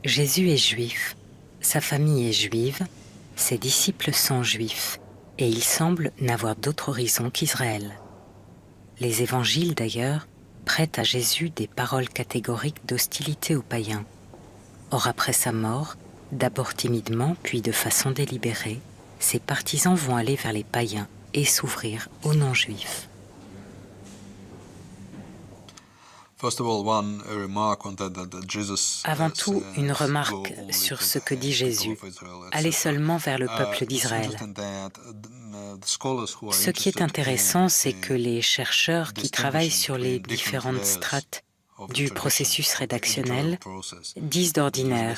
Jésus est juif, sa famille est juive, ses disciples sont juifs, et il semble n'avoir d'autre horizon qu'Israël. Les évangiles, d'ailleurs, prêtent à Jésus des paroles catégoriques d'hostilité aux païens. Or, après sa mort, d'abord timidement, puis de façon délibérée, ses partisans vont aller vers les païens et s'ouvrir aux non-juifs. Avant tout, une remarque sur ce que dit Jésus. Allez seulement vers le peuple d'Israël. Ce qui est intéressant, c'est que les chercheurs qui travaillent sur les différentes strates du processus rédactionnel disent d'ordinaire,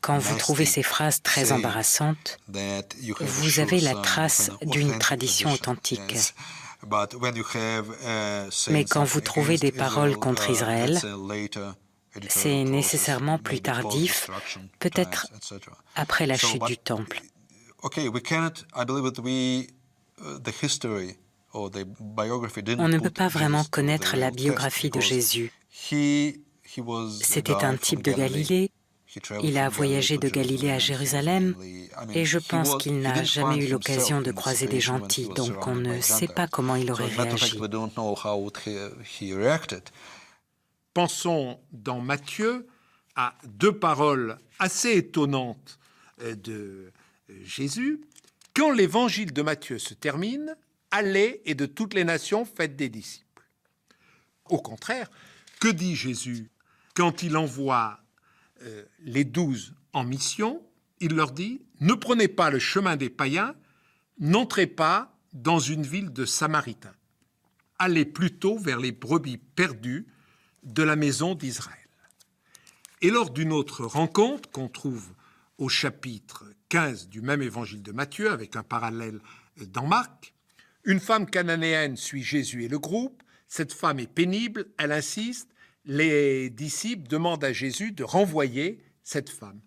quand vous trouvez ces phrases très embarrassantes, vous avez la trace d'une tradition authentique. Mais quand vous trouvez des paroles contre Israël, c'est nécessairement plus tardif, peut-être après la chute du Temple. On ne peut pas vraiment connaître la biographie de Jésus. C'était un type de Galilée. Il a voyagé de Galilée à Jérusalem et je pense qu'il n'a jamais eu l'occasion de croiser des gentils, donc on ne sait pas comment il aurait réagi. Pensons dans Matthieu à deux paroles assez étonnantes de Jésus. Quand l'évangile de Matthieu se termine, allez et de toutes les nations faites des disciples. Au contraire, que dit Jésus quand il envoie les 12 en mission? Il leur dit, ne prenez pas le chemin des païens, n'entrez pas dans une ville de Samaritains. Allez plutôt vers les brebis perdues de la maison d'Israël. Et lors d'une autre rencontre qu'on trouve au chapitre 15 du même évangile de Matthieu, avec un parallèle dans Marc, une femme cananéenne suit Jésus et le groupe. Cette femme est pénible, elle insiste. Les disciples demandent à Jésus de renvoyer cette femme,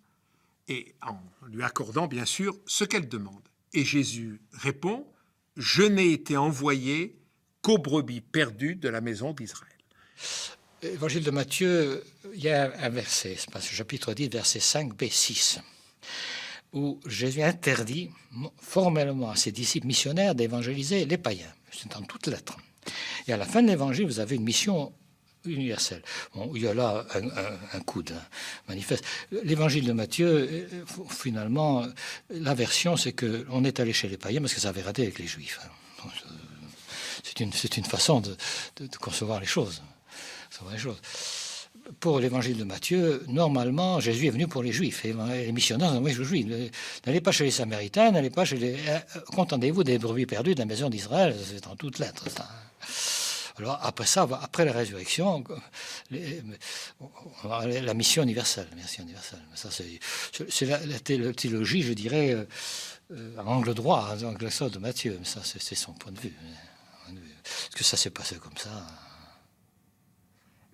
et en lui accordant bien sûr ce qu'elle demande. Et Jésus répond, « Je n'ai été envoyé qu'aux brebis perdues de la maison d'Israël. » Évangile de Matthieu, il y a un verset, c'est chapitre 10, verset 5b, 6, où Jésus interdit formellement à ses disciples missionnaires d'évangéliser les païens. C'est dans toute lettre. Et à la fin de l'évangile, vous avez une mission universelle. Bon, il y a là un coude manifeste. L'évangile de Matthieu, finalement, la version, c'est qu'on est allé chez les païens parce que ça avait raté avec les juifs. C'est une façon de concevoir les choses. Pour l'évangile de Matthieu, normalement, Jésus est venu pour les Juifs. Et les missionnaires ont envoyé les Juifs. N'allez pas chez les Samaritains, n'allez pas chez les... Contentez-vous des brebis perdues de la maison d'Israël. C'est en toutes lettres, ça. Alors, après ça, après la résurrection, la mission universelle. Ça, c'est la théologie, je dirais, à angle droit, à angle sort de Matthieu. Mais ça, c'est son point de vue. Est-ce que ça s'est passé comme ça?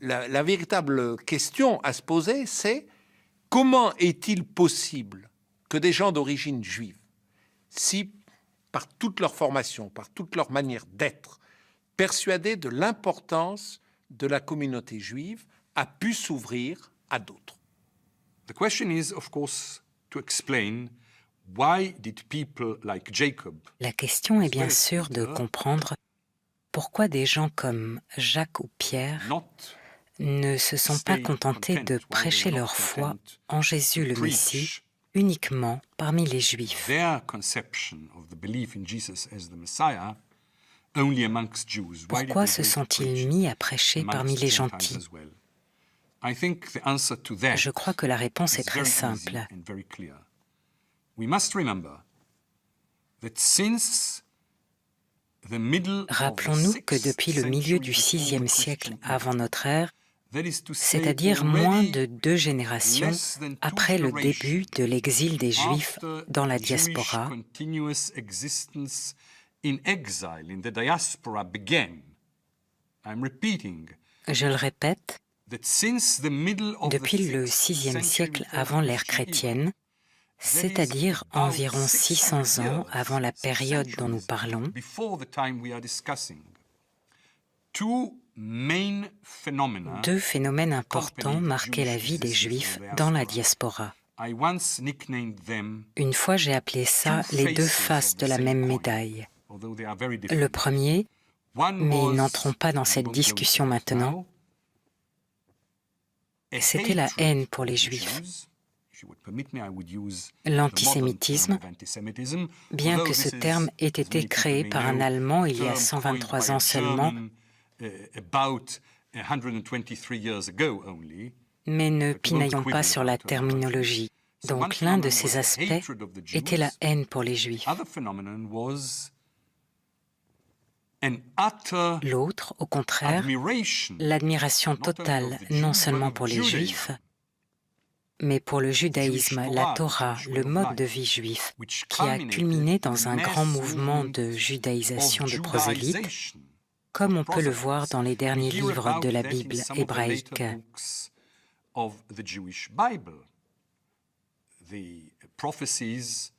La véritable question à se poser, c'est comment est-il possible que des gens d'origine juive, si par toute leur formation, par toute leur manière d'être, persuadés de l'importance de la communauté juive, a pu s'ouvrir à d'autres? The question is, of course, to explain why did people like Jacob. La question est bien sûr de comprendre pourquoi des gens comme Jacques ou Pierre ne se sont pas contentés de prêcher leur foi en Jésus le Messie uniquement parmi les Juifs. Pourquoi se sont-ils mis à prêcher parmi les gentils? Je crois que la réponse est très simple. Rappelons-nous que depuis le milieu du VIe siècle avant notre ère, c'est-à-dire moins de 2 générations après le début de l'exil des Juifs dans la diaspora, je le répète, depuis le VIe siècle avant l'ère chrétienne, c'est-à-dire environ 600 ans avant la période dont nous parlons, main phenomena. Deux phénomènes importants marquaient la vie des Juifs dans la diaspora. I once nicknamed them Une fois, j'ai appelé ça les deux faces de la même médaille. although they are very different. Le premier, One mais was, n'entrons pas dans I cette won't go discussion into it maintenant, now, a c'était la hatred haine pour les of the Juifs. Jews. If you would permit me, I would use L'antisémitisme, the modern term of antisemitism, bien although que ce this is, terme ait as été many créé people par may un know, Allemand il y a term 123 coined by ans a seulement, German, about 123 years ago only. mais ne pinaillons pas sur la terminologie. Donc l'un de ces aspects était la haine pour les Juifs. Other phenomenon was an utter L'autre, au contraire, admiration, l'admiration not only totale, of the non Jew, seulement but pour of les Judaism, Juifs, mais pour le judaïsme, Jewish la Torah, Torah, Jewish way le of mode life, de vie juif, which qui a culminated culminé in dans a un grand mass mouvement movement de judaïsation of de prosélytes, Judaization comme on of peut le proselytes. voir dans les derniers We hear livres about de la that in Bible some of the hébraïque. later books of the Jewish Bible. The prophecies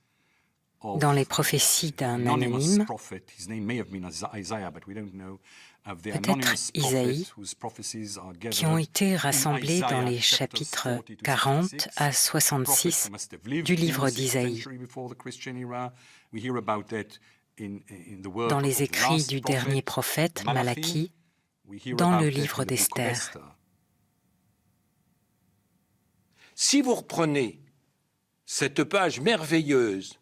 of Dans les prophéties d'un anonymous anonyme, prophet, his name may have been Isaiah, but we don't know, of the peut-être anonymous Isaïe, prophet whose prophecies are qui ont gathered été in rassemblés dans Isaiah les chapters chapitres 40 to 40 66. à Prophets 66 who must have lived du in the livre 6th d'Isaïe. century before the Christian era. We hear about that in the work Dans of les the écrits last du prophet, dernier prophète, Malachi. Malachie, We hear dans about le that livre in the book of d'Esther. Esther. Si vous reprenez cette page merveilleuse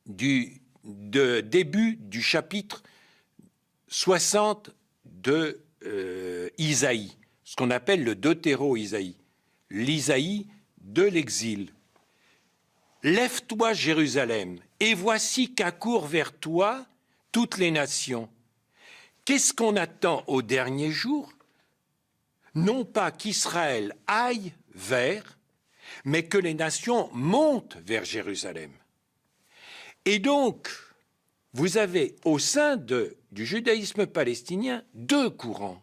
du début du chapitre 60 de Isaïe, ce qu'on appelle le Deutéro-Isaïe, l'Isaïe de l'exil. Lève-toi, Jérusalem, et voici qu'accourent vers toi toutes les nations. Qu'est-ce qu'on attend au dernier jour? Non pas qu'Israël aille vers, mais que les nations montent vers Jérusalem. Et donc, vous avez au sein du judaïsme palestinien deux courants.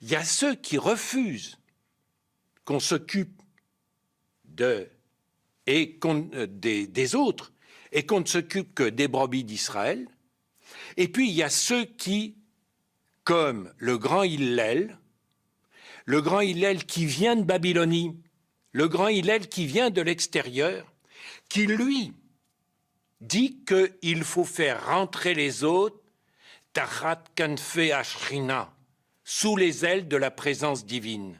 Il y a ceux qui refusent qu'on s'occupe des autres et qu'on ne s'occupe que des brebis d'Israël. Et puis, il y a ceux qui, comme le grand Hillel qui vient de Babylonie, le grand Hillel qui vient de l'extérieur, qui, lui, dit qu'il faut faire rentrer les autres tachat kanfe ashrina, sous les ailes de la présence divine.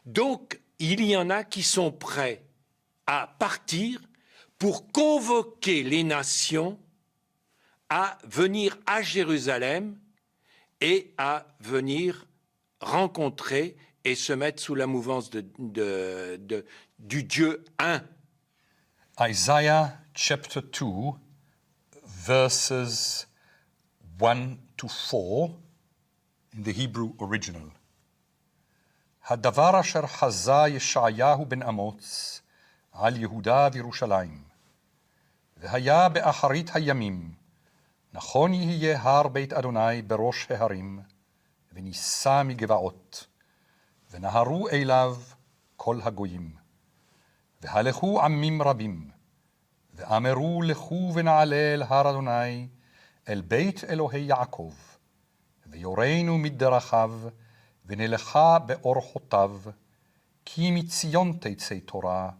Donc, il y en a qui sont prêts à partir pour convoquer les nations à venir à Jérusalem et à venir rencontrer et se mettre sous la mouvance du Dieu un. Isaiah chapter 2, verses 1 to 4 in the Hebrew original. הדבר אשר חזה ישעיהו בן אמוץ על יהודה וירושלים. והיה באחרית הימים, נכון יהיה הר בית אדוני בראש ההרים, ונישא מגבעות, ונהרו אליו כל הגויים. והלכו עמים רבים, ואמרו לכו ונעלה אל הר אדוני, אל בית אלוהי יעקב, ויורנו מדרכיו, ונלכה באורחותיו, כי מציון תצא תורה,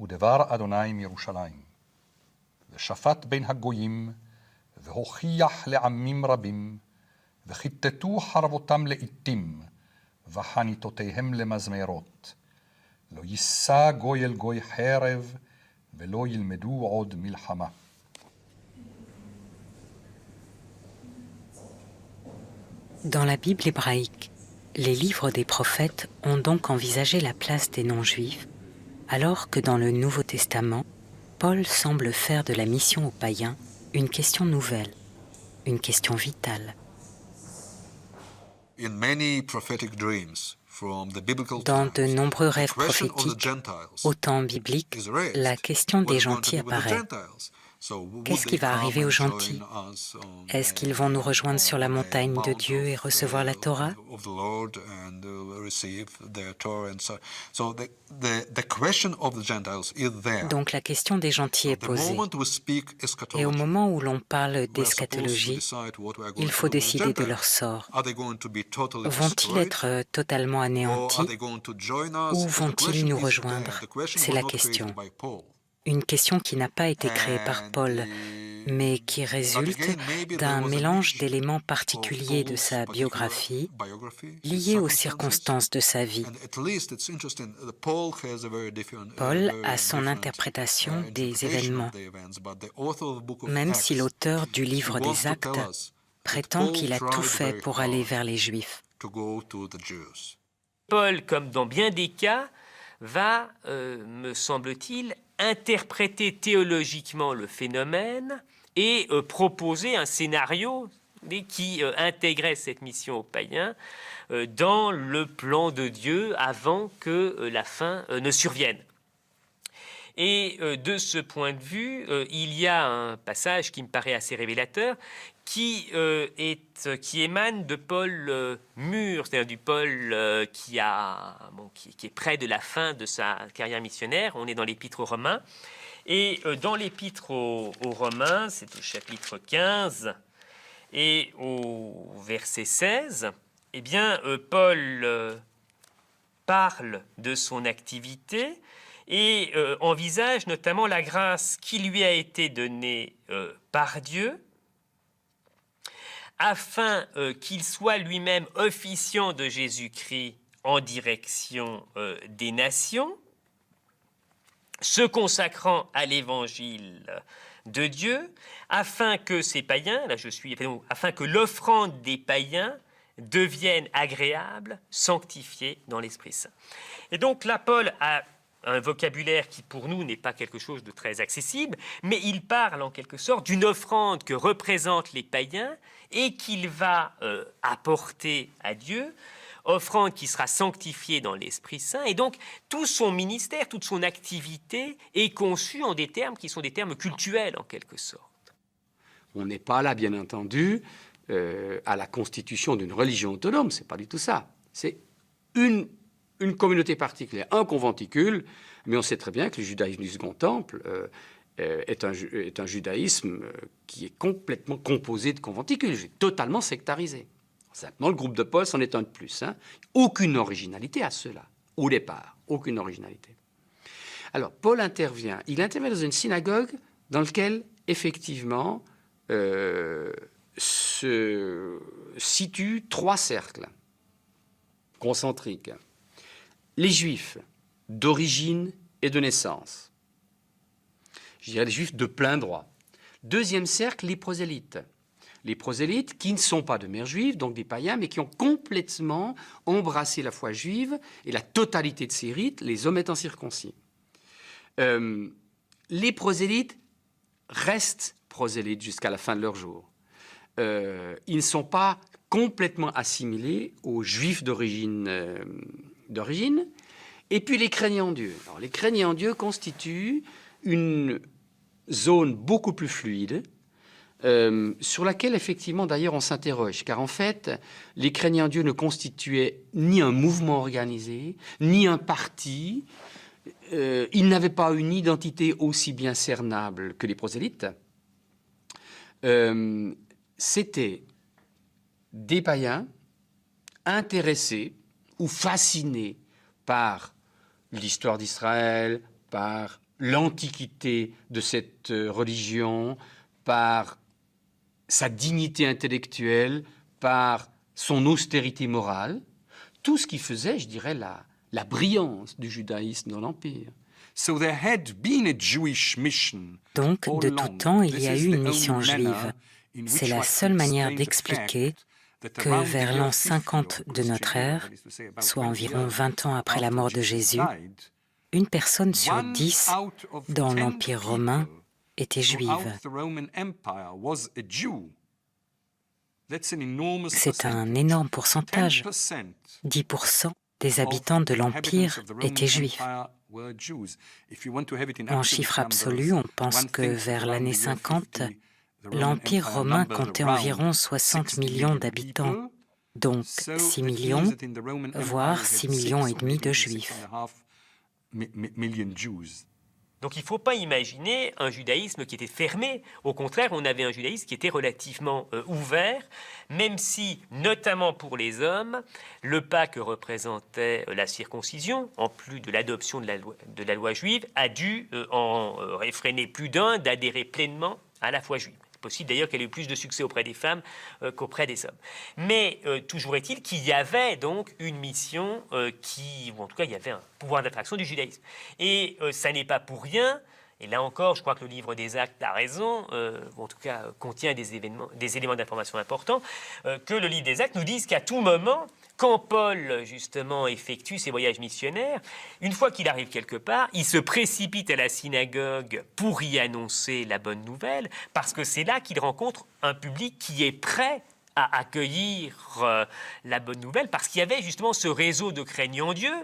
ודבר אדוני מירושלים. ושפט בין הגויים, והוכיח לעמים רבים, וכיתתו חרבותם לאיתים, וחניתותיהם למזמרות. לא יישא גוי אל גוי חרב, ולא ילמדו עוד מלחמה. Dans la Bible hébraïque, les livres des prophètes ont donc envisagé la place des non-juifs, alors que dans le Nouveau Testament, Paul semble faire de la mission aux païens une question nouvelle, une question vitale. In many prophetic dreams from the biblical Dans de times, nombreux the rêves question of the prophétiques, Gentiles au temps biblique, is raised. la question What des is going to gentils be with the apparaît. Gentiles? Qu'est-ce qui va arriver aux gentils? Est-ce qu'ils vont nous rejoindre sur la montagne de Dieu et recevoir la Torah? Donc la question des gentils est posée. Et au moment où l'on parle d'eschatologie, il faut décider de leur sort. Vont-ils être totalement anéantis ou vont-ils nous rejoindre? C'est la question. Une question qui n'a pas été créée par Paul, mais qui résulte d'un mélange d'éléments particuliers de sa biographie, liés aux circonstances de sa vie. Paul a son interprétation des événements, même si l'auteur du livre des Actes prétend qu'il a tout fait pour aller vers les Juifs. Paul, comme dans bien des cas, va, me semble-t-il, interpréter théologiquement le phénomène et proposer un scénario qui intégrait cette mission aux païens dans le plan de Dieu avant que la fin ne survienne. Et de ce point de vue, il y a un passage qui me paraît assez révélateur qui émane de Paul mûr, c'est-à-dire du Paul qui est près de la fin de sa carrière missionnaire. On est dans l'Épître aux Romains. Et dans l'Épître aux Romains, c'est au chapitre 15 et au verset 16, eh bien, Paul parle de son activité et envisage notamment la grâce qui lui a été donnée par Dieu, afin qu'il soit lui-même officiant de Jésus-Christ en direction des nations, se consacrant à l'évangile de Dieu, afin que ces païens, afin que l'offrande des païens devienne agréable, sanctifiée dans l'Esprit Saint. Et donc là, Paul a un vocabulaire qui pour nous n'est pas quelque chose de très accessible, mais il parle en quelque sorte d'une offrande que représentent les païens et qu'il va apporter à Dieu, offrande qui sera sanctifiée dans l'Esprit Saint. Et donc tout son ministère, toute son activité est conçue en des termes qui sont des termes cultuels en quelque sorte. On n'est pas là, bien entendu, à la constitution d'une religion autonome, c'est pas du tout ça. C'est une communauté particulière, un conventicule, mais on sait très bien que le judaïsme du Second Temple est un judaïsme qui est complètement composé de conventicules, totalement sectarisé. Simplement, le groupe de Paul, c'en est un de plus. Aucune originalité à cela, au départ, aucune originalité. Alors, Paul intervient. Il intervient dans une synagogue dans laquelle, effectivement, se situent 3 cercles concentriques. Les Juifs d'origine et de naissance. Je dirais les Juifs de plein droit. Deuxième cercle, les prosélytes. Les prosélytes qui ne sont pas de mère juive, donc des païens, mais qui ont complètement embrassé la foi juive et la totalité de ses rites, les hommes étant circoncis. Les prosélytes restent prosélytes jusqu'à la fin de leur jour. Ils ne sont pas complètement assimilés aux Juifs d'origine. Et puis les craignants Dieu. Alors, les craignants Dieu constituent une zone beaucoup plus fluide, sur laquelle, effectivement, d'ailleurs, on s'interroge. Car, en fait, les craignants Dieu ne constituaient ni un mouvement organisé, ni un parti. Ils n'avaient pas une identité aussi bien cernable que les prosélytes. C'était des païens intéressés ou fascinés par l'histoire d'Israël, par l'antiquité de cette religion, par sa dignité intellectuelle, par son austérité morale, tout ce qui faisait, je dirais, la brillance du judaïsme dans l'Empire. Donc, de tout temps, il y a eu une mission juive. C'est la seule manière d'expliquer que vers l'an 50 de notre ère, soit environ 20 ans après la mort de Jésus, une personne sur 10 dans l'Empire romain était juive. C'est un énorme pourcentage. 10% des habitants de l'Empire étaient juifs. were Jews. If you want to have it in En absolute chiffre numbers, absolu, on pense one que thinks vers around l'année the year 50, 50, the Roman l'Empire Empire romain numbered comptait around environ 60 60 millions d'habitants, people. donc So 6 that means millions, that in the Roman Empire, voire you had 6 millions et 6 or demi maybe de even juifs. 6.5 million Jews. Donc il ne faut pas imaginer un judaïsme qui était fermé. Au contraire, on avait un judaïsme qui était relativement ouvert, même si, notamment pour les hommes, le pas que représentait la circoncision, en plus de l'adoption de la loi juive, a dû en réfréner plus d'un d'adhérer pleinement à la foi juive. C'est possible d'ailleurs qu'elle ait eu plus de succès auprès des femmes qu'auprès des hommes. Mais toujours est-il qu'il y avait donc une mission ou en tout cas il y avait un pouvoir d'attraction du judaïsme. Et ça n'est pas pour rien, et là encore je crois que le livre des Actes a raison, ou en tout cas contient des éléments d'information importants, que le livre des Actes nous dise qu'à tout moment, quand Paul, justement, effectue ses voyages missionnaires, une fois qu'il arrive quelque part, il se précipite à la synagogue pour y annoncer la bonne nouvelle, parce que c'est là qu'il rencontre un public qui est prêt à accueillir la bonne nouvelle, parce qu'il y avait justement ce réseau de craignants Dieu,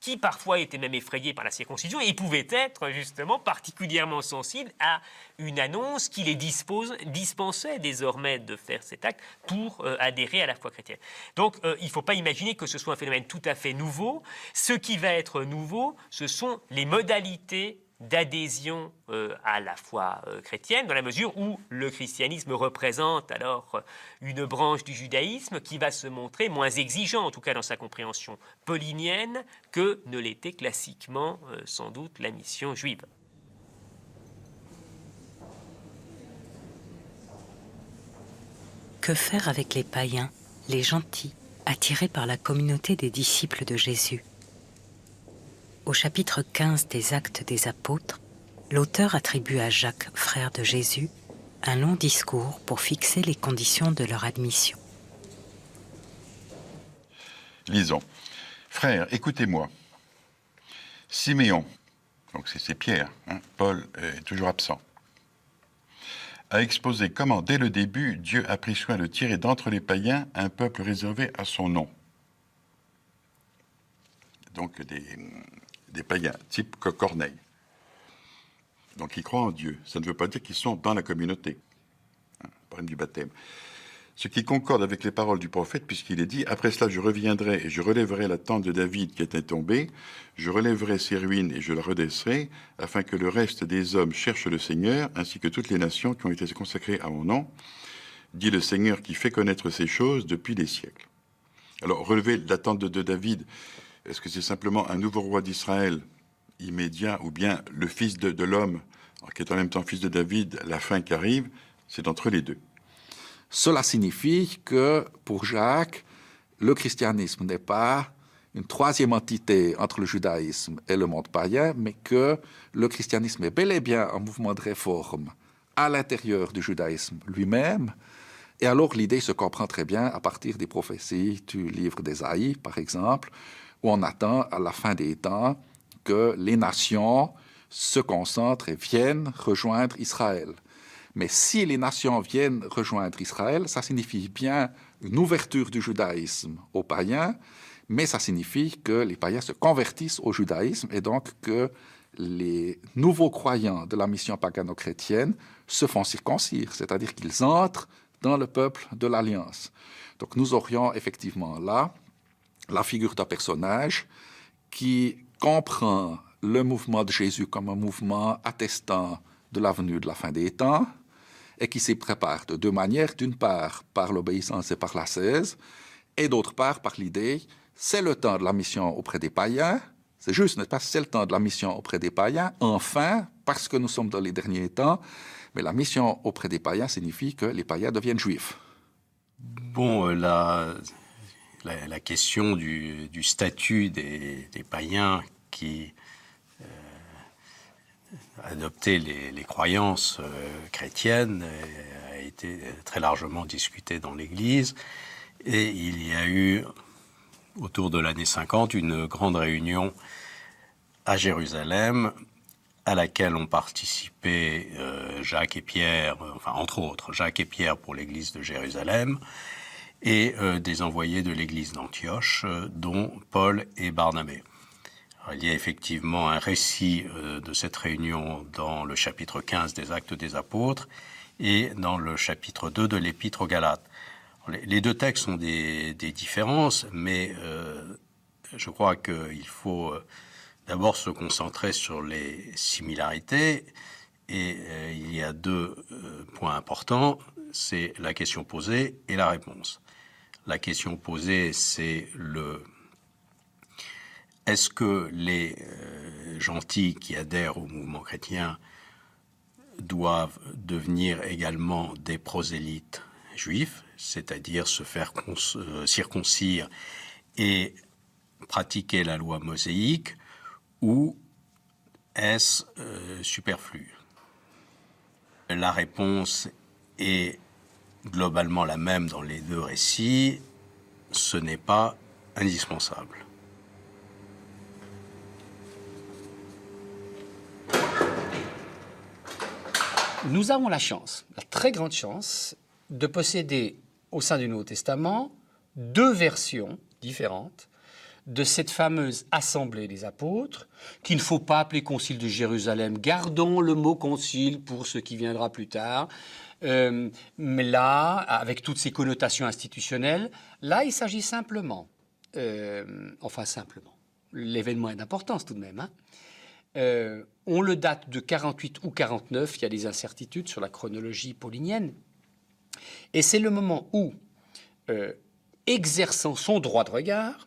qui parfois étaient même effrayés par la circoncision et pouvaient être justement particulièrement sensibles à une annonce qui les dispensait désormais de faire cet acte pour adhérer à la foi chrétienne. Donc il ne faut pas imaginer que ce soit un phénomène tout à fait nouveau. Ce qui va être nouveau, ce sont les modalités d'adhésion à la foi chrétienne, dans la mesure où le christianisme représente alors une branche du judaïsme qui va se montrer moins exigeant, en tout cas dans sa compréhension paulinienne, que ne l'était classiquement sans doute la mission juive. Que faire avec les païens, les gentils, attirés par la communauté des disciples de Jésus ? Au chapitre 15 des Actes des Apôtres, l'auteur attribue à Jacques, frère de Jésus, un long discours pour fixer les conditions de leur admission. Lisons. Frères, écoutez-moi. Siméon, donc c'est Pierre, Paul est toujours absent, a exposé comment, dès le début, Dieu a pris soin de tirer d'entre les païens un peuple réservé à son nom. Donc des païens, type Corneille. Donc ils croient en Dieu. Ça ne veut pas dire qu'ils sont dans la communauté. Problème du baptême. Ce qui concorde avec les paroles du prophète, puisqu'il est dit « Après cela, je reviendrai et je relèverai la tente de David qui était tombée, je relèverai ses ruines et je la redresserai, afin que le reste des hommes cherche le Seigneur, ainsi que toutes les nations qui ont été consacrées à mon nom, dit le Seigneur qui fait connaître ces choses depuis des siècles. » Alors, relever la tente de David, est-ce que c'est simplement un nouveau roi d'Israël immédiat, ou bien le fils de l'homme, qui est en même temps fils de David, la fin qui arrive? C'est d'entre les deux. Cela signifie que, pour Jacques, le christianisme n'est pas une troisième entité entre le judaïsme et le monde païen, mais que le christianisme est bel et bien un mouvement de réforme à l'intérieur du judaïsme lui-même. Et alors l'idée se comprend très bien à partir des prophéties du livre d'Ésaïe, par exemple, où on attend à la fin des temps que les nations se concentrent et viennent rejoindre Israël. Mais si les nations viennent rejoindre Israël, ça signifie bien une ouverture du judaïsme aux païens, mais ça signifie que les païens se convertissent au judaïsme et donc que les nouveaux croyants de la mission pagano-chrétienne se font circoncire, c'est-à-dire qu'ils entrent dans le peuple de l'Alliance. Donc nous aurions effectivement là la figure d'un personnage qui comprend le mouvement de Jésus comme un mouvement attestant de la venue de la fin des temps, et qui s'y prépare de deux manières. D'une part, par l'obéissance et par l'ascèse, et d'autre part, par l'idée, c'est le temps de la mission auprès des païens, c'est juste, n'est-ce pas, c'est le temps de la mission auprès des païens, enfin, parce que nous sommes dans les derniers temps, mais la mission auprès des païens signifie que les païens deviennent juifs. Bon, la question du statut des païens qui adopter les croyances chrétiennes a été très largement discutée dans l'Église. Et il y a eu, autour de l'année 50, une grande réunion à Jérusalem à laquelle ont participé Jacques et Pierre, enfin entre autres, Jacques et Pierre pour l'Église de Jérusalem et des envoyés de l'Église d'Antioche, dont Paul et Barnabé. Alors, il y a effectivement un récit de cette réunion dans le chapitre 15 des Actes des Apôtres et dans le chapitre 2 de l'Épître aux Galates. Les deux textes ont des différences, mais je crois qu'il faut d'abord se concentrer sur les similarités. Et il y a deux points importants, c'est la question posée et la réponse. La question posée, c'est est-ce que les gentils qui adhèrent au mouvement chrétien doivent devenir également des prosélytes juifs, c'est-à-dire se faire circoncire et pratiquer la loi mosaïque, ou est-ce superflu? La réponse est globalement la même dans les deux récits, ce n'est pas indispensable. Nous avons la chance, la très grande chance, de posséder au sein du Nouveau Testament deux versions différentes de cette fameuse assemblée des apôtres, qu'il ne faut pas appeler concile de Jérusalem. Gardons le mot concile pour ce qui viendra plus tard. Mais là, avec toutes ces connotations institutionnelles, là, il s'agit simplement, l'événement est d'importance tout de même, on le date de 48 ou 49, il y a des incertitudes sur la chronologie paulinienne, et c'est le moment où, exerçant son droit de regard,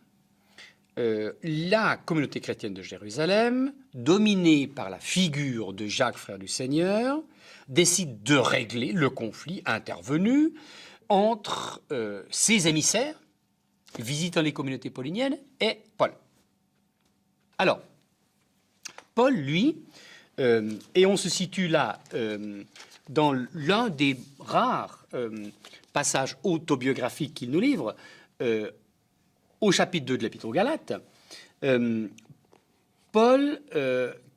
la communauté chrétienne de Jérusalem, dominée par la figure de Jacques, frère du Seigneur, décide de régler le conflit intervenu entre ses émissaires, visitant les communautés pauliniennes, et Paul. Alors, Paul, lui, et on se situe là dans l'un des rares passages autobiographiques qu'il nous livre, au chapitre 2 de l'Épître aux Galates, Paul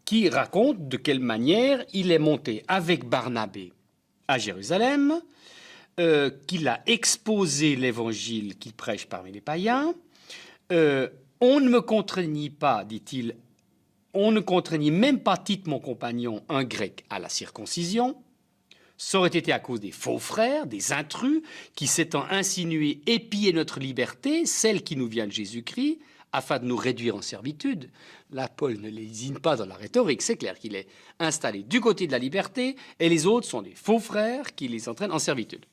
qui raconte de quelle manière il est monté avec Barnabé à Jérusalem, qu'il a exposé l'évangile qu'il prêche parmi les païens. On ne me contraignit pas, dit-il, on ne contraignit même pas Tite, mon compagnon, un grec, à la circoncision. Ça aurait été à cause des faux frères, des intrus, qui s'étant insinués épiaient notre liberté, celle qui nous vient de Jésus-Christ, afin de nous réduire en servitude. Là, Paul ne les désigne pas dans la rhétorique, c'est clair qu'il est installé du côté de la liberté, et les autres sont des faux frères qui les entraînent en servitude.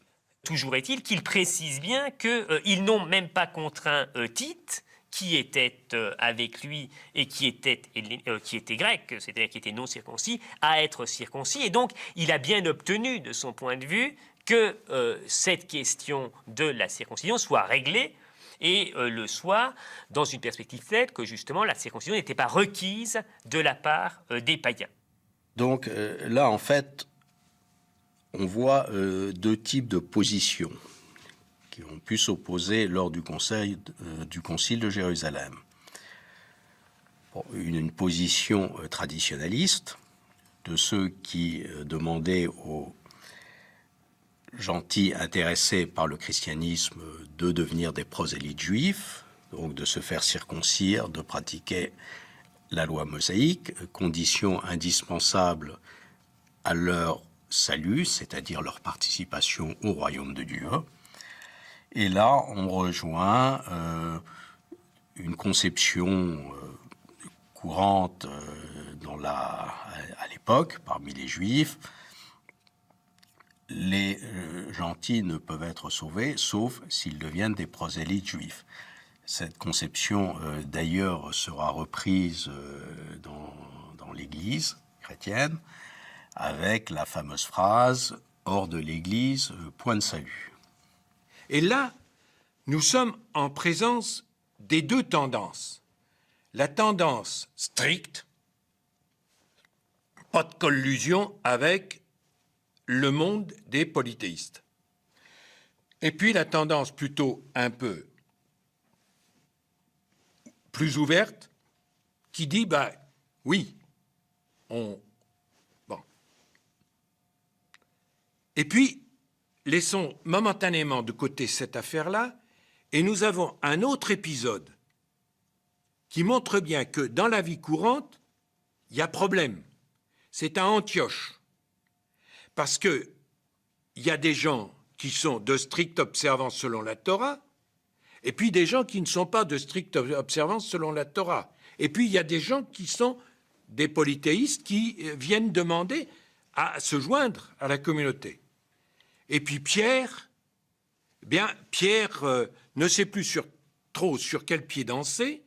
Toujours est-il qu'il précise bien qu'ils n'ont même pas contraint Tite, qui était avec lui et qui était grec, c'est-à-dire qui était non circoncis, à être circoncis. Et donc, il a bien obtenu, de son point de vue, que cette question de la circoncision soit réglée et le soit dans une perspective telle que, justement, la circoncision n'était pas requise de la part des païens. Donc là, en fait, on voit deux types de positions qui ont pu s'opposer lors du concile de Jérusalem. Bon, une position traditionnaliste de ceux qui demandaient aux gentils intéressés par le christianisme de devenir des prosélytes juifs, donc de se faire circoncire, de pratiquer la loi mosaïque, condition indispensable à leur salut, c'est-à-dire leur participation au royaume de Dieu. Et là, on rejoint une conception courante à l'époque, parmi les Juifs. Les gentils ne peuvent être sauvés, sauf s'ils deviennent des prosélytes juifs. Cette conception, d'ailleurs, sera reprise dans l'Église chrétienne, avec la fameuse phrase « hors de l'Église, point de salut ». Et là, nous sommes en présence des deux tendances. La tendance stricte, pas de collusion avec le monde des polythéistes. Et puis la tendance plutôt un peu plus ouverte, qui dit, oui, bon. Et puis, laissons momentanément de côté cette affaire-là, et nous avons un autre épisode qui montre bien que dans la vie courante, il y a problème. C'est à Antioche. Parce qu'il y a des gens qui sont de stricte observance selon la Torah, et puis des gens qui ne sont pas de stricte observance selon la Torah. Et puis il y a des gens qui sont des polythéistes qui viennent demander à se joindre à la communauté. Et puis Pierre, ne sait plus trop sur quel pied danser,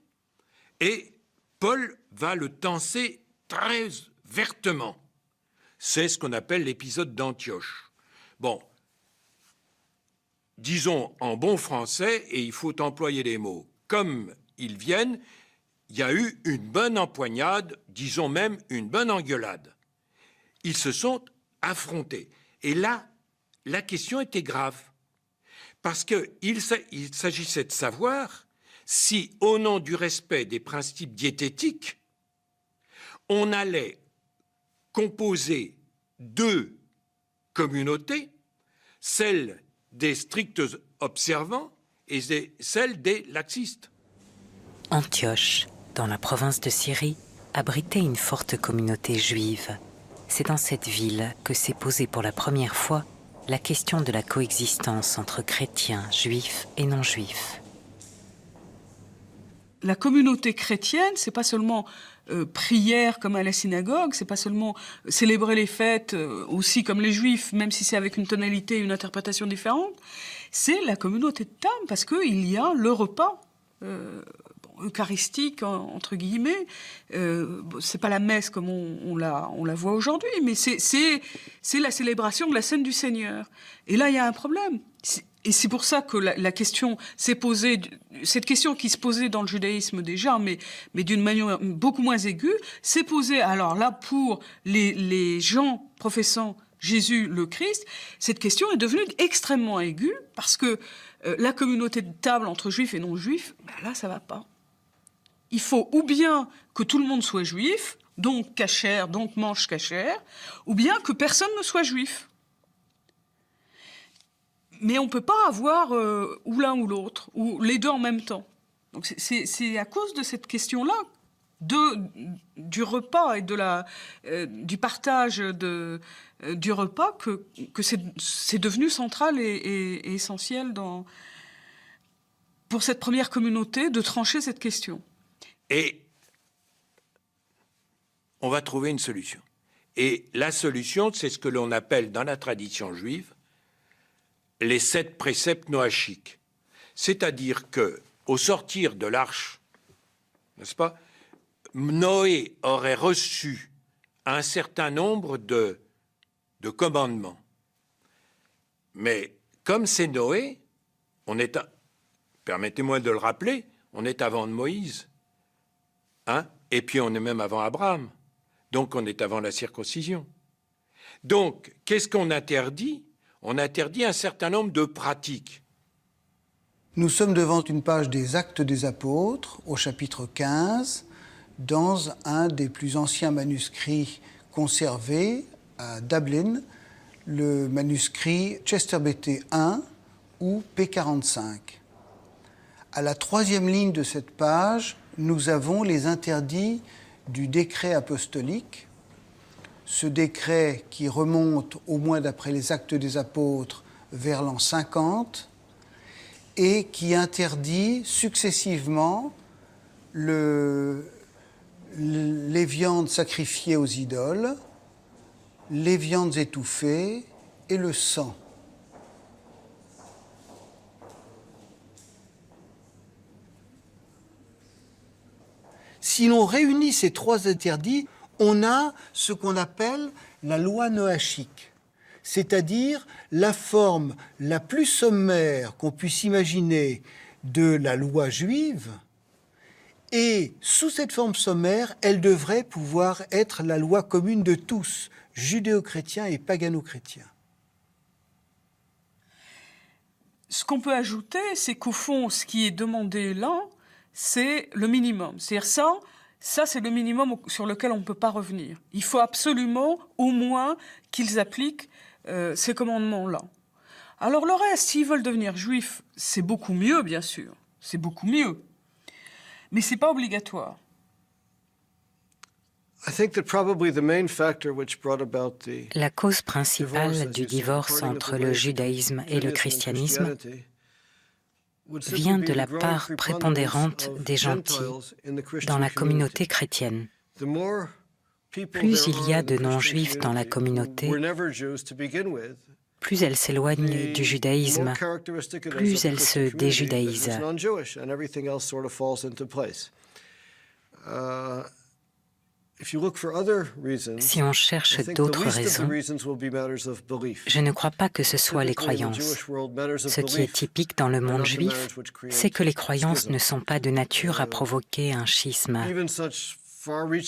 et Paul va le tenser très vertement. C'est ce qu'on appelle l'épisode d'Antioche. Bon, disons en bon français, et il faut employer les mots comme ils viennent, il y a eu une bonne empoignade, disons même une bonne engueulade. Ils se sont affrontés. Et là, la question était grave. Parce qu'il s'agissait de savoir si, au nom du respect des principes diététiques, on allait composer deux communautés, celle des stricts observants et celle des laxistes. Antioche, dans la province de Syrie, abritait une forte communauté juive. C'est dans cette ville que s'est posée pour la première fois la question de la coexistence entre chrétiens, juifs et non-juifs. La communauté chrétienne, c'est pas seulement prière comme à la synagogue, c'est pas seulement célébrer les fêtes aussi comme les juifs, même si c'est avec une tonalité et une interprétation différente. C'est la communauté de Tam, parce qu'il y a le repas eucharistique, entre guillemets. C'est pas la messe comme on la voit aujourd'hui, mais c'est la célébration de la scène du Seigneur. Et là, il y a un problème. Et c'est pour ça que la question s'est posée, cette question qui se posait dans le judaïsme déjà, mais d'une manière beaucoup moins aiguë, s'est posée alors là pour les gens professant Jésus le Christ. Cette question est devenue extrêmement aiguë parce que la communauté de table entre juifs et non-juifs, là, ça va pas. Il faut ou bien que tout le monde soit juif, donc cachère, donc mange cachère, ou bien que personne ne soit juif. Mais on ne peut pas avoir ou l'un ou l'autre, ou les deux en même temps. Donc c'est à cause de cette question-là, du repas et du partage du repas que c'est devenu central et essentiel pour cette première communauté de trancher cette question. Et on va trouver une solution. Et la solution, c'est ce que l'on appelle dans la tradition juive les 7 préceptes noachiques. C'est-à-dire que, au sortir de l'arche, n'est-ce pas, Noé aurait reçu un certain nombre de commandements. Mais comme c'est Noé, permettez-moi de le rappeler, on est avant de Moïse. Et puis on est même avant Abraham. Donc on est avant la circoncision. Donc, qu'est-ce qu'on interdit ? On interdit un certain nombre de pratiques. Nous sommes devant une page des Actes des Apôtres, au chapitre 15, dans un des plus anciens manuscrits conservés à Dublin, le manuscrit Chester BT 1 ou P45. À la 3e ligne de cette page, nous avons les interdits du décret apostolique. Ce décret qui remonte, au moins d'après les Actes des Apôtres, vers l'an 50 et qui interdit successivement les viandes sacrifiées aux idoles, les viandes étouffées et le sang. Si l'on réunit ces 3 interdits, on a ce qu'on appelle la loi noachique, c'est-à-dire la forme la plus sommaire qu'on puisse imaginer de la loi juive, et sous cette forme sommaire, elle devrait pouvoir être la loi commune de tous, judéo-chrétiens et pagano-chrétiens. Ce qu'on peut ajouter, c'est qu'au fond, ce qui est demandé là, c'est le minimum. C'est-à-dire ça, c'est le minimum sur lequel on ne peut pas revenir. Il faut absolument, au moins, qu'ils appliquent ces commandements-là. Alors le reste, s'ils veulent devenir juifs, c'est beaucoup mieux, bien sûr. C'est beaucoup mieux. Mais c'est pas obligatoire. La cause principale du divorce entre le judaïsme et le christianisme vient de la part prépondérante des gentils dans la communauté chrétienne. Plus il y a de non-juifs dans la communauté, plus elle s'éloigne du judaïsme, plus elle se déjudaïse. Si on cherche d'autres raisons, je ne crois pas que ce soit les croyances. Ce qui est typique dans le monde juif, c'est que les croyances ne sont pas de nature à provoquer un schisme.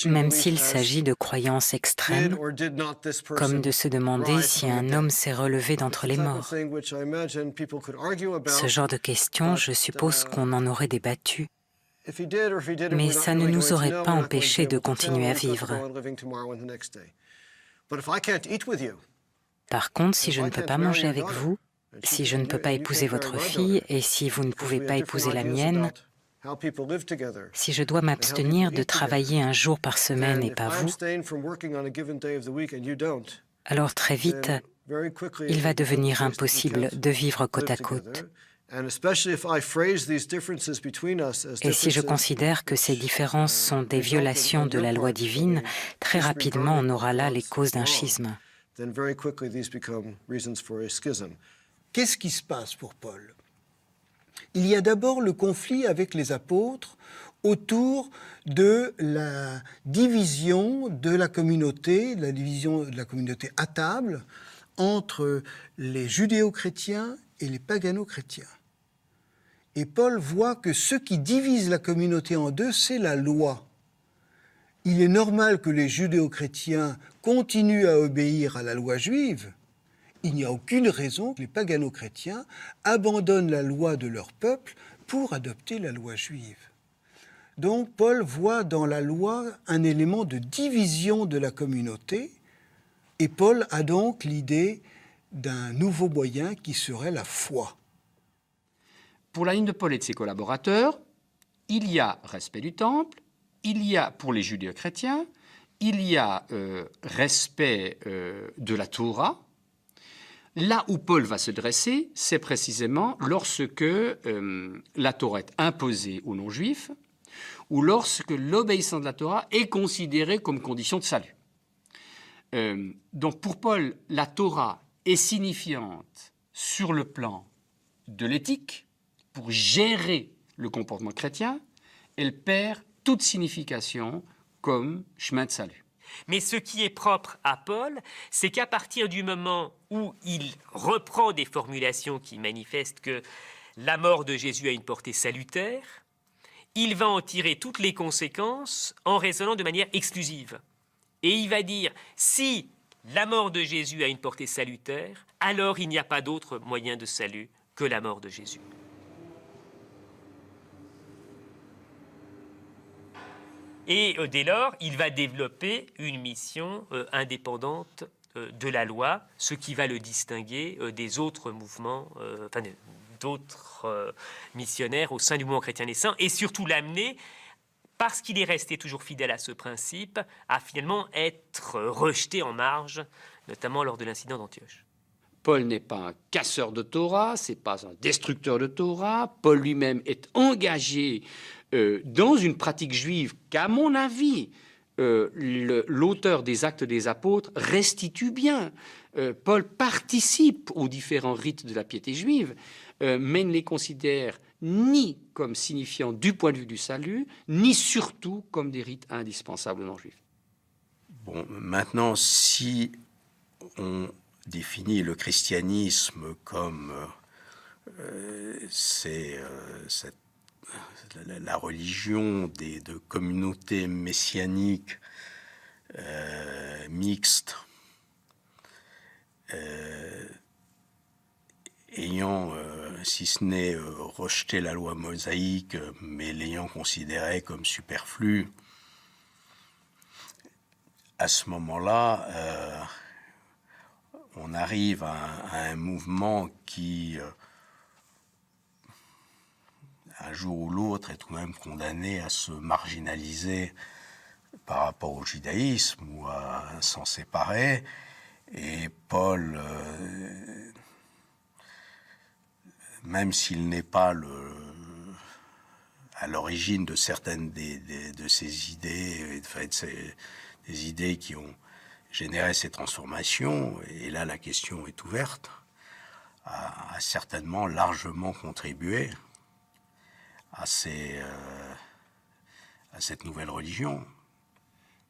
Même s'il s'agit de croyances extrêmes, comme de se demander si un homme s'est relevé d'entre les morts. Ce genre de questions, je suppose qu'on en aurait débattu. Mais ça ne nous aurait pas empêchés de continuer à vivre. Par contre, si je ne peux pas manger avec vous, si je ne peux pas épouser votre fille, et si vous ne pouvez pas épouser la mienne, si je dois m'abstenir de travailler un jour par semaine et pas vous, alors très vite, il va devenir impossible de vivre côte à côte. Et si je considère que ces différences sont des violations de la loi divine, très rapidement on aura là les causes d'un schisme. Qu'est-ce qui se passe pour Paul? Il y a d'abord le conflit avec les apôtres autour de la division de la communauté à table entre les judéo-chrétiens et les pagano-chrétiens. Et Paul voit que ce qui divise la communauté en deux, c'est la loi. Il est normal que les judéo-chrétiens continuent à obéir à la loi juive. Il n'y a aucune raison que les pagano-chrétiens abandonnent la loi de leur peuple pour adopter la loi juive. Donc Paul voit dans la loi un élément de division de la communauté, et Paul a donc l'idée d'un nouveau moyen qui serait la foi. Pour la ligne de Paul et de ses collaborateurs, il y a respect du temple, il y a, pour les judéo-chrétiens, il y a respect de la Torah. Là où Paul va se dresser, c'est précisément lorsque la Torah est imposée aux non-juifs ou lorsque l'obéissance de la Torah est considérée comme condition de salut. Donc pour Paul, la Torah est signifiante sur le plan de l'éthique. Pour gérer le comportement chrétien, elle perd toute signification comme chemin de salut. Mais ce qui est propre à Paul, c'est qu'à partir du moment où il reprend des formulations qui manifestent que la mort de Jésus a une portée salutaire, il va en tirer toutes les conséquences en raisonnant de manière exclusive. Et il va dire, si la mort de Jésus a une portée salutaire, alors il n'y a pas d'autre moyen de salut que la mort de Jésus. Et dès lors, il va développer une mission indépendante de la loi, ce qui va le distinguer des autres mouvements, d'autres missionnaires au sein du mouvement chrétien naissant, et surtout l'amener, parce qu'il est resté toujours fidèle à ce principe, à finalement être rejeté en marge, notamment lors de l'incident d'Antioche. Paul n'est pas un casseur de Torah, c'est pas un destructeur de Torah. Paul lui-même est engagé dans une pratique juive qu'à mon avis, l'auteur des Actes des Apôtres restitue bien. Paul participe aux différents rites de la piété juive, mais ne les considère ni comme signifiant du point de vue du salut, ni surtout comme des rites indispensables non-juifs. Bon, maintenant, si on définit le christianisme comme la religion de communautés messianiques mixtes ayant, si ce n'est rejeté la loi mosaïque, mais l'ayant considérée comme superflue, à ce moment-là, on arrive à un mouvement qui, à un jour ou l'autre, est tout de même condamné à se marginaliser par rapport au judaïsme ou à s'en séparer. Et Paul, même s'il n'est pas à l'origine de certaines de ces idées, des idées qui ont généré ces transformations, et là la question est ouverte, a certainement largement contribué à cette nouvelle religion.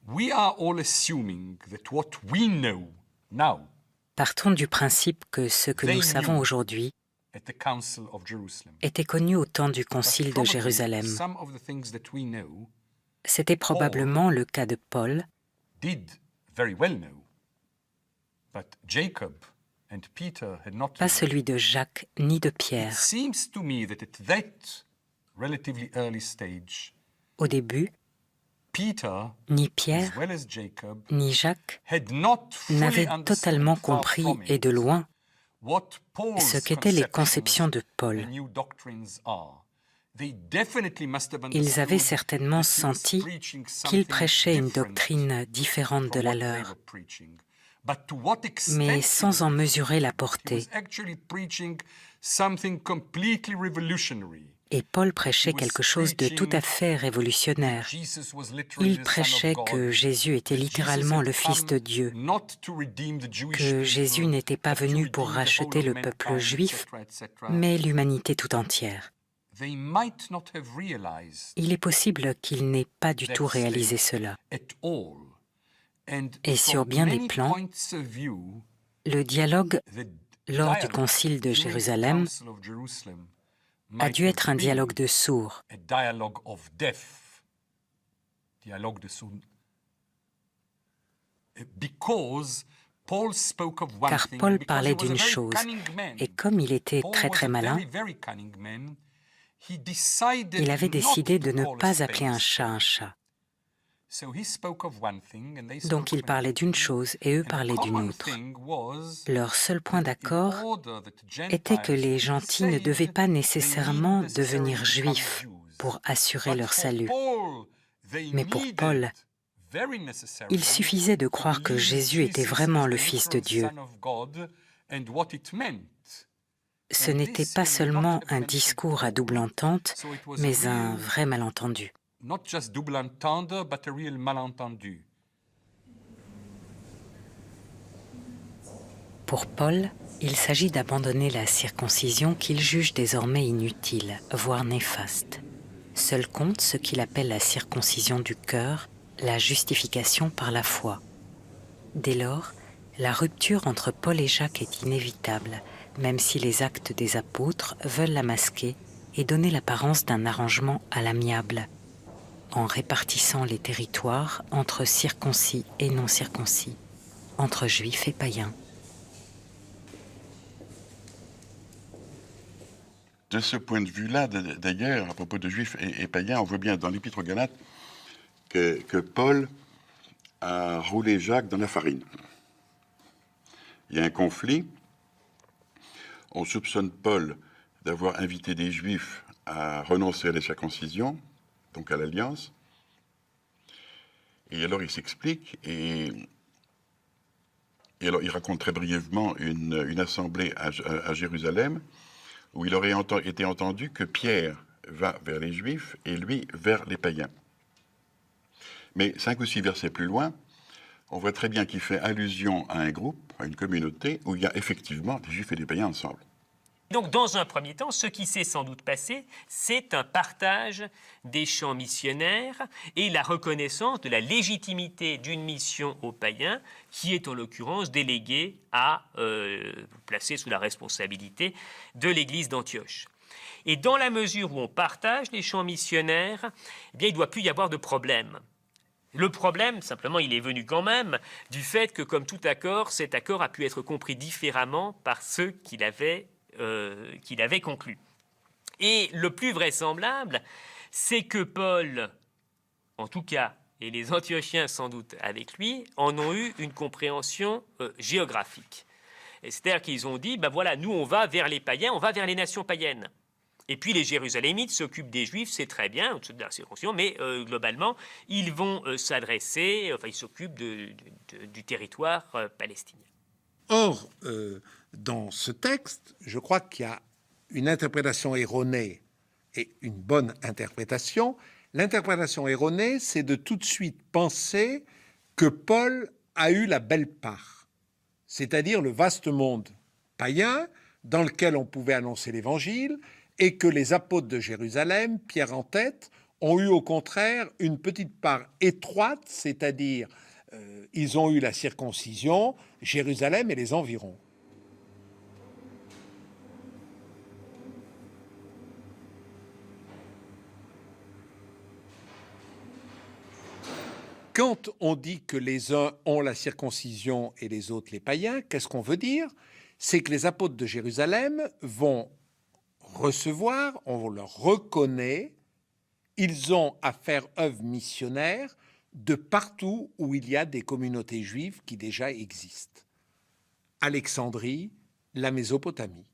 We are all assuming that what we know now Partons du principe que ce que nous savons aujourd'hui at the Council of Jerusalem. était connu au temps du Concile de Probably Jérusalem. some of the things that we know C'était probablement le cas de Paul, did very well know, but Jacob and Peter had not. pas celui de Jacques ni de It Pierre. seems to me that at that relatively early stage, Au début, Peter, ni as Pierre well as Jacob, ni Jacques had not fully n'avaient understood totalement far compris, from et it, de loin, what Paul's ce qu'étaient les conceptions conceptions de Paul. and new doctrines are. They definitely must have Ils avaient understood certainement that he was senti preaching qu'il something prêchait une different doctrine différente de from la what they leur, were preaching. But to what extent mais he sans en was mesurer la He portée. was actually preaching something completely revolutionary. Et Paul prêchait quelque chose de tout à fait révolutionnaire. Il prêchait que Jésus était littéralement le Fils de Dieu, que Jésus n'était pas venu pour racheter le peuple juif, mais l'humanité tout entière. Il est possible qu'il n'ait pas du tout réalisé cela. Et sur bien des plans, le dialogue lors du Concile de Jérusalem a dû être un dialogue de sourds. Car Paul parlait d'une chose, et comme il était très très malin, il avait décidé de ne pas appeler un chat. Donc il parlait d'une chose et eux parlaient d'une autre. Leur seul point d'accord était que les gentils ne devaient pas nécessairement devenir juifs pour assurer leur salut. Mais pour Paul, il suffisait de croire que Jésus était vraiment le Fils de Dieu. Ce n'était pas seulement un discours à double entente, mais un vrai malentendu. Not just double entendre, but a real malentendu. Pour Paul, il s'agit d'abandonner la circoncision qu'il juge désormais inutile, voire néfaste. Seul compte ce qu'il appelle la circoncision du cœur, la justification par la foi. Dès lors, la rupture entre Paul et Jacques est inévitable, même si les actes des apôtres veulent la masquer et donner l'apparence d'un arrangement à l'amiable, en répartissant les territoires entre circoncis et non circoncis, entre juifs et païens. De ce point de vue-là, d'ailleurs, à propos de juifs et païens, on voit bien dans l'Épître aux Galates que Paul a roulé Jacques dans la farine. Il y a un conflit. On soupçonne Paul d'avoir invité des juifs à renoncer à la circoncision, donc à l'alliance. Et alors il s'explique et alors il raconte très brièvement une assemblée à Jérusalem où il aurait été entendu que Pierre va vers les Juifs et lui vers les païens. Mais 5 ou 6 versets plus loin, on voit très bien qu'il fait allusion à un groupe, à une communauté où il y a effectivement des Juifs et des païens ensemble. Donc, dans un premier temps, ce qui s'est sans doute passé, c'est un partage des champs missionnaires et la reconnaissance de la légitimité d'une mission aux païens, qui est en l'occurrence déléguée à placer sous la responsabilité de l'Église d'Antioche. Et dans la mesure où on partage les champs missionnaires, eh bien, il ne doit plus y avoir de problème. Le problème, simplement, il est venu quand même du fait que, comme tout accord, cet accord a pu être compris différemment par ceux qui l'avaient conclu. Et le plus vraisemblable, c'est que Paul, en tout cas, et les Antiochiens sans doute avec lui, en ont eu une compréhension géographique. C'est-à-dire qu'ils ont dit, ben voilà, nous on va vers les païens, on va vers les nations païennes. Et puis les Jérusalémites s'occupent des Juifs, c'est très bien, au-dessus de la circoncision, mais globalement, ils vont s'adresser, enfin ils s'occupent du territoire palestinien. Or, dans ce texte, je crois qu'il y a une interprétation erronée et une bonne interprétation. L'interprétation erronée, c'est de tout de suite penser que Paul a eu la belle part, c'est-à-dire le vaste monde païen dans lequel on pouvait annoncer l'Évangile, et que les apôtres de Jérusalem, Pierre en tête, ont eu au contraire une petite part étroite, c'est-à-dire ils ont eu la circoncision, Jérusalem et les environs. Quand on dit que les uns ont la circoncision et les autres les païens, qu'est-ce qu'on veut dire? C'est que les apôtres de Jérusalem vont recevoir, on leur reconnaît, ils ont à faire œuvre missionnaire de partout où il y a des communautés juives qui déjà existent. Alexandrie, la Mésopotamie.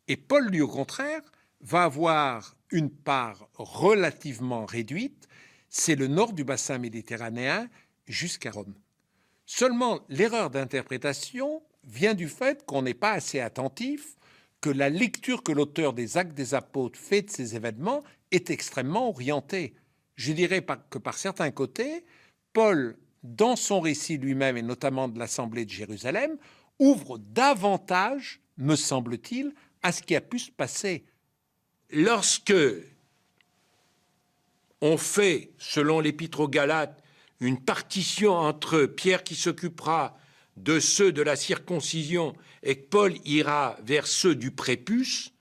Et Paul, lui, au contraire, va avoir une part relativement réduite, c'est le nord du bassin méditerranéen jusqu'à Rome. Seulement, l'erreur d'interprétation vient du fait qu'on n'est pas assez attentif, que la lecture que l'auteur des Actes des Apôtres fait de ces événements est extrêmement orientée. Je dirais que par certains côtés, Paul, dans son récit lui-même, et notamment de l'Assemblée de Jérusalem, ouvre davantage, me semble-t-il, à ce qui a pu se passer. Lorsque on fait, selon l'Épître aux Galates, une partition entre Pierre qui s'occupera de ceux de la circoncision et que Paul ira vers ceux du prépuce,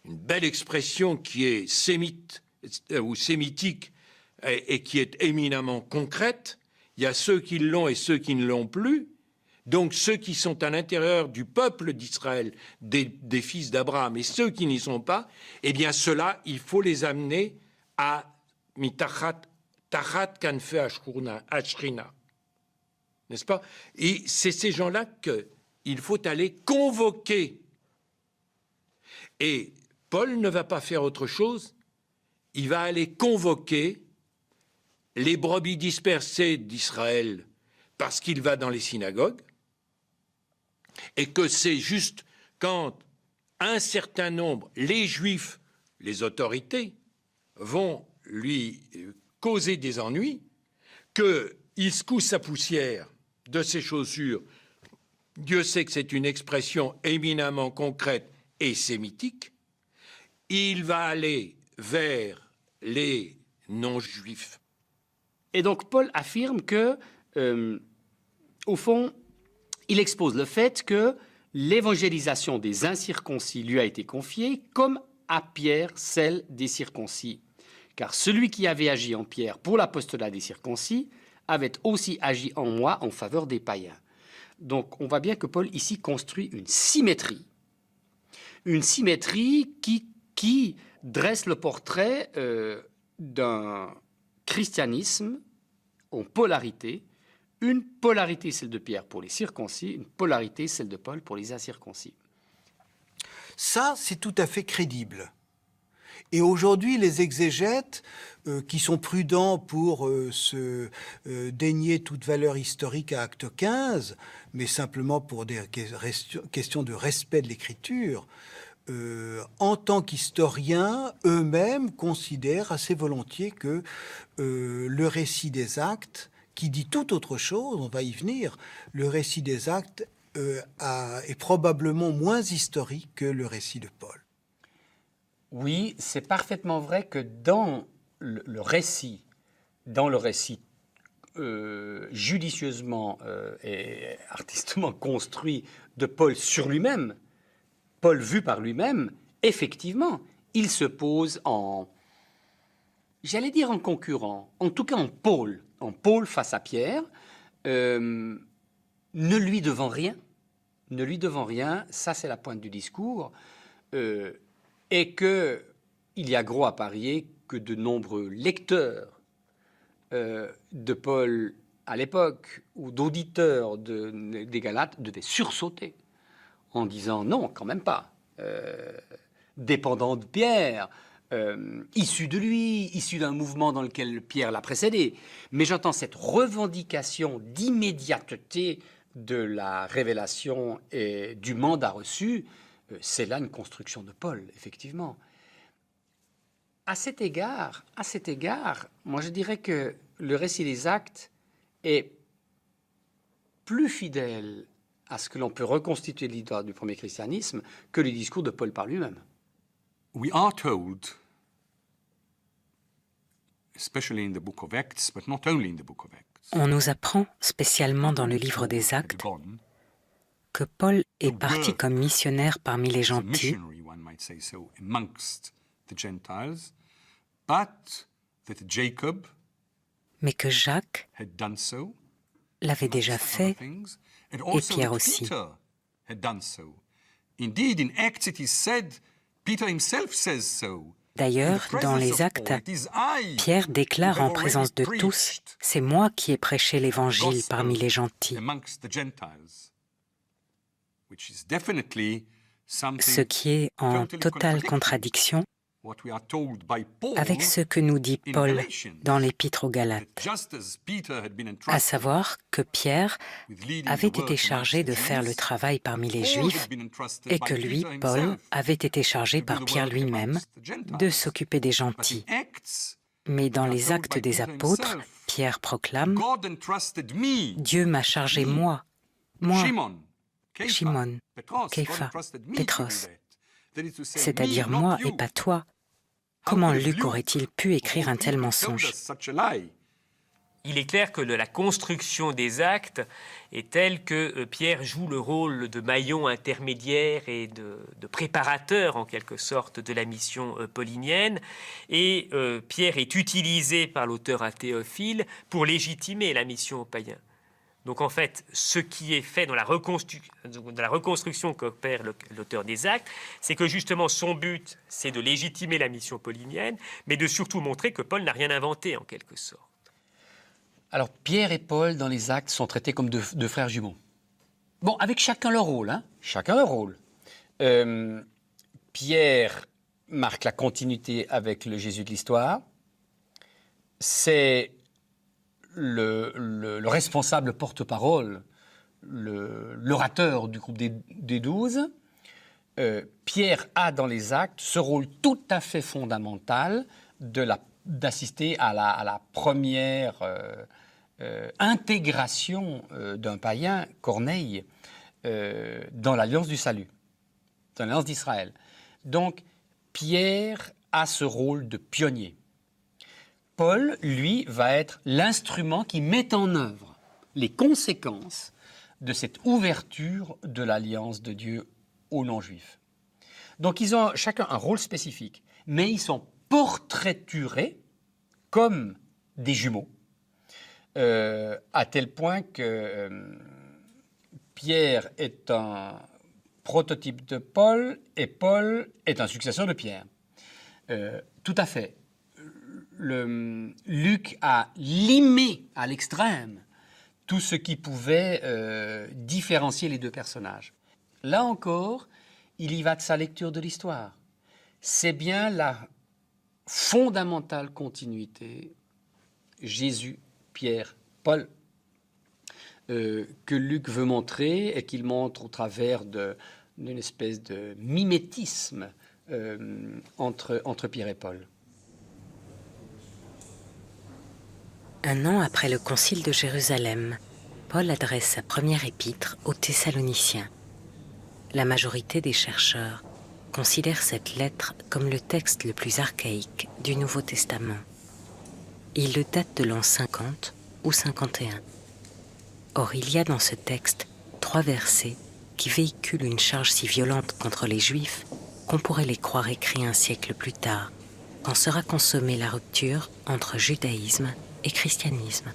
une belle expression qui est sémite ou sémitique et qui est éminemment concrète. Il y a ceux qui l'ont et ceux qui ne l'ont plus. Donc ceux qui sont à l'intérieur du peuple d'Israël, des fils d'Abraham, et ceux qui n'y sont pas, eh bien ceux-là, il faut les amener à mitachat kanfe ashrina. N'est-ce pas? Et c'est ces gens-là qu'il faut aller convoquer. Et Paul ne va pas faire autre chose, il va aller convoquer les brebis dispersées d'Israël parce qu'il va dans les synagogues, et que c'est juste quand un certain nombre, les Juifs, les autorités, vont lui causer des ennuis, qu'il secoue sa poussière de ses chaussures. Dieu sait que c'est une expression éminemment concrète et sémitique. Il va aller vers les non-juifs. Et donc Paul affirme que, au fond, il expose le fait que l'évangélisation des incirconcis lui a été confiée, comme à Pierre celle des circoncis. Car celui qui avait agi en Pierre pour l'apostolat des circoncis avait aussi agi en moi en faveur des païens. Donc on voit bien que Paul ici construit une symétrie qui dresse le portrait d'un christianisme en polarité, une polarité celle de Pierre pour les circoncis, une polarité celle de Paul pour les incirconcis. Ça, c'est tout à fait crédible. Et aujourd'hui, les exégètes, qui sont prudents pour se dénier toute valeur historique à Acte 15, mais simplement pour des questions de respect de l'Écriture, en tant qu'historiens, eux-mêmes considèrent assez volontiers que le récit des Actes, qui dit tout autre chose, on va y venir, le récit des Actes est probablement moins historique que le récit de Paul. Oui, c'est parfaitement vrai que dans le récit judicieusement et artistement construit de Paul sur lui-même, Paul vu par lui-même, effectivement, il se pose j'allais dire en concurrent, en tout cas en pôle face à Pierre, ne lui devant rien, ça c'est la pointe du discours, et qu'il y a gros à parier que de nombreux lecteurs de Paul à l'époque, ou d'auditeurs des Galates, devaient sursauter en disant non, quand même pas. Dépendant de Pierre, issu de lui, issu d'un mouvement dans lequel Pierre l'a précédé. Mais j'entends cette revendication d'immédiateté de la révélation et du mandat reçu. C'est là une construction de Paul, effectivement. À cet égard, moi je dirais que le récit des Actes est plus fidèle à ce que l'on peut reconstituer de l'histoire du premier christianisme que le discours de Paul par lui-même. We are told, especially in the book of Acts, but not only in the book of Acts, On nous apprend, spécialement dans le livre des Actes, que Paul est parti comme missionnaire parmi les as a gentils, missionary, one might say so, amongst the Gentiles, but that Jacob mais que Jacques had done so, l'avait déjà amongst fait, other things, and also Pierre that aussi. Peter had done so. Indeed, in Acts it is said, Peter himself says so. D'ailleurs, dans les Actes, Pierre déclare en présence de tous, « C'est moi qui ai prêché l'Évangile parmi les gentils », ce qui est en totale contradiction avec ce que nous dit Paul dans l'Épître aux Galates, à savoir que Pierre avait été chargé de faire le travail parmi les Juifs et que lui, Paul, avait été chargé par Pierre lui-même de s'occuper des gentils. Mais dans les Actes des Apôtres, Pierre proclame « Dieu m'a chargé moi, Shimon, Képha, Pétros, c'est-à-dire moi et pas toi. » Comment Luc aurait-il pu écrire un tel mensonge? Il est clair que la construction des actes est telle que Pierre joue le rôle de maillon intermédiaire et de préparateur, en quelque sorte, de la mission paulinienne. Et Pierre est utilisé par l'auteur à Théophile pour légitimer la mission aux païens. Donc en fait, ce qui est fait dans la reconstruction qu'opère l'auteur des Actes, c'est que justement son but, c'est de légitimer la mission paulinienne, mais de surtout montrer que Paul n'a rien inventé en quelque sorte. Alors Pierre et Paul, dans les Actes, sont traités comme deux frères jumeaux. Bon, avec chacun leur rôle, hein, chacun leur rôle. Pierre marque la continuité avec le Jésus de l'histoire. C'est le responsable porte-parole, l'orateur du groupe des 12, Pierre a dans les Actes ce rôle tout à fait fondamental d'assister à la première intégration d'un païen, Corneille, dans l'Alliance du Salut, dans l'Alliance d'Israël. Donc, Pierre a ce rôle de pionnier. Paul, lui, va être l'instrument qui met en œuvre les conséquences de cette ouverture de l'alliance de Dieu aux non-juifs. Donc ils ont chacun un rôle spécifique, mais ils sont portraiturés comme des jumeaux, à tel point que Pierre est un prototype de Paul et Paul est un successeur de Pierre. Tout à fait. Luc a limé à l'extrême tout ce qui pouvait différencier les deux personnages. Là encore, il y va de sa lecture de l'histoire. C'est bien la fondamentale continuité Jésus, Pierre, Paul que Luc veut montrer et qu'il montre au travers d'une espèce de mimétisme entre Pierre et Paul. Un an après le concile de Jérusalem, Paul adresse sa première épître aux Thessaloniciens. La majorité des chercheurs considèrent cette lettre comme le texte le plus archaïque du Nouveau Testament. Il le date de l'an 50 ou 51. Or, il y a dans ce texte 3 versets qui véhiculent une charge si violente contre les Juifs qu'on pourrait les croire écrits un siècle plus tard, quand sera consommée la rupture entre judaïsme et christianisme.